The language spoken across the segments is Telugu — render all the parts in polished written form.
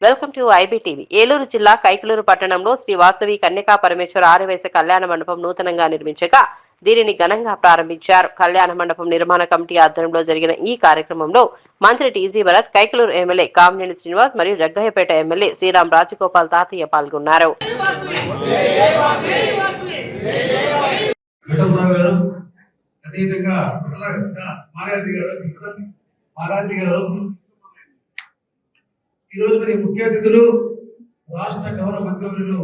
Welcome to IBTV. ఏలూరు జిల్లా కైకలూరు పట్టణంలో శ్రీ వాసవి కన్యకా పరమేశ్వర ఆర్యవైశ్య కళ్యాణ మండపం నూతనంగా నిర్మించగా దీనిని ఘనంగా ప్రారంభించారు. కళ్యాణ మండపం నిర్మాణ కమిటీ ఆధ్వర్యంలో జరిగిన ఈ కార్యక్రమంలో మంత్రి టీజీ భరత్, కైకలూరు ఎమ్మెల్యే కామినేని శ్రీనివాస్ మరియు జగ్గయ్యపేట ఎమ్మెల్యే శ్రీరామ్ రాజగోపాల్ తాతయ్య పాల్గొన్నారు. ఈ రోజు మరి ముఖ్య అతిథులు రాష్ట్ర గౌరవ మంత్రివర్యులు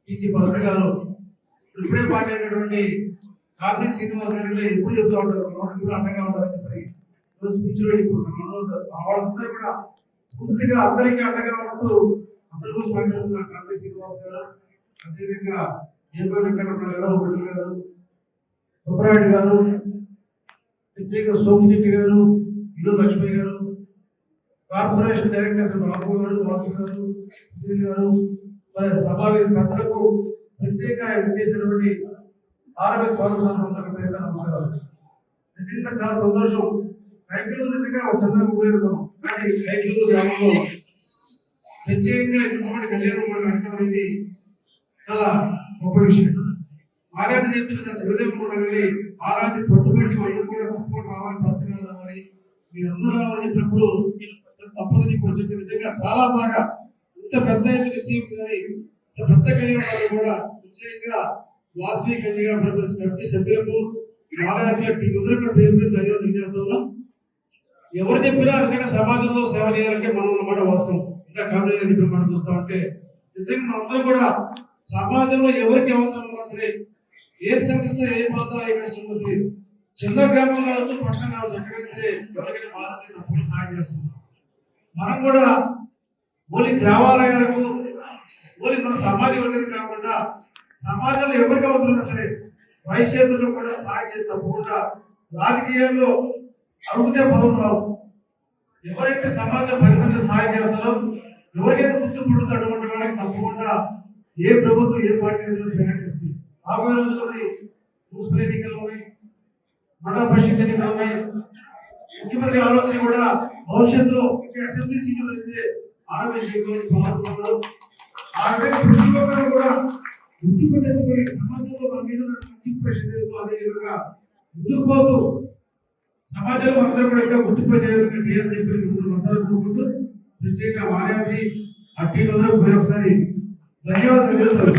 టీజీ భరత్ గారు, ఇప్పుడే మాట్లాడినటువంటి కామినేని శ్రీనివాస్ గారు ఎప్పుడు చెప్తూ ఉంటారు కూడా అండగా ఉంటారని చెప్పి స్పీచ్ లో వాళ్ళందరూ కూడా పూర్తిగా అందరికీ అండగా ఉంటూ అందరికీ సహకరిస్తున్న కామినేని శ్రీనివాస్ గారు, అదేవిధంగా జయపల్లి వెంకటరమణ గారు, బిడ్డల గారు, సుబ్రాయుడు గారు, ప్రత్యేక సోమశెట్టి గారు, ఇల్లు లక్ష్మి గారు, కార్పొరేషన్ డైరెక్టర్స్ బాబు గారు, వాసు గారు, గారు, మరి సభావేది పెద్దలకు ప్రత్యేక చేసినటువంటి ఆరోగ్య స్వాగతం పేరు నమస్కారం. నిజంగా చాలా సంతోషం. కైకలూరు నిజంగా ఒక చంద్ర ఊరేరుకున్నాం, కానీ కైకలూరు గ్రామంలో ప్రత్యేకంగా ఇటువంటి కళ్యాణ మండపం కట్టడం అనేది చాలా గొప్ప విషయం. ఆరాధన చెప్పిన చంద్రదేవుడు కూడా కానీ ఆరాధన పట్టుబట్టి అందరూ కూడా తప్పకుండా రావాలి, భర్త గారు రావాలి, మీ అందరూ రావాలని చెప్పినప్పుడు తప్పదని కొంచెం నిజంగా చాలా బాగా ఇంత పెద్ద ఎత్తున రిసీవ్ కానీ ఇంత పెద్ద కళ్యాణాలు కూడా నిశ్చయంగా వాసవి కన్యగా కమిటీ సభ్యులకు మొదటి పేరు మీద ధన్యవాదాలు చేస్తున్నాం. ఎవరు చెప్పినా నిజంగా సమాజంలో సేవ చేయాలంటే మనం అన్నమాట వాస్తవం. ఇంత కామినేని చెప్పిన మాట చూస్తా ఉంటే నిజంగా మనందరం కూడా సమాజంలో ఎవరికి అవసరం ఉన్నా సరే, ఏ సమస్య, ఏ బాధ, ఏ కష్టం ఉన్నా సరే, చిన్న గ్రామం కావచ్చు, పట్టణం కావచ్చు, ఎక్కడైతే ఎవరికైనా బాధ ఉంటే తప్పకుండా సహాయం చేస్తున్నాం. మనం కూడా ఓన్లీ దేవాలయాలకు, ఓన్లీ మన సమాజ వర్గానికి కాకుండా సమాజంలో ఎవరికి అవసరం సరే వైశ్యేతులకు కూడా సహాయం చేసి తప్పకుండా రాజకీయాల్లో అడుగుతే పదం రావు. ఎవరైతే సమాజం 10 మంది సహాయం చేస్తారో, ఎవరికైతే గుర్తు పడుతుందో అటువంటి వాళ్ళకి తప్పకుండా ఏ ప్రభుత్వం, ఏ పార్టీ ప్రయాణిస్తుంది. రాబోయే రోజుల్లో మున్సిపల్ ఎన్నికలు ఉన్నాయి, మండల పరిషత్ ఎన్నికలు ఉన్నాయి. ముఖ్యమంత్రి ఆలోచన కూడా భవిష్యత్తులో అసెంబ్లీ సీట్లు అయితే ఆరోగ్య భావిస్తున్నారు. ఆ విధంగా ప్రతి ఒక్కరు కూడా గుర్తింపు తెచ్చుకొని సమాజంలో మన మీద మంచి ప్రశ్న, అదే విధంగా ముందుకు పోతూ సమాజంలో మనందరూ కూడా ఇంకా గుర్తింపు వచ్చే విధంగా చేయాలని చెప్పి మనసారి కోరుకుంటూ ప్రత్యేకంగా వార్యాద్రి ఆ టీం అందరూ ఒకసారి ధన్యవాదాలు తెలుసు.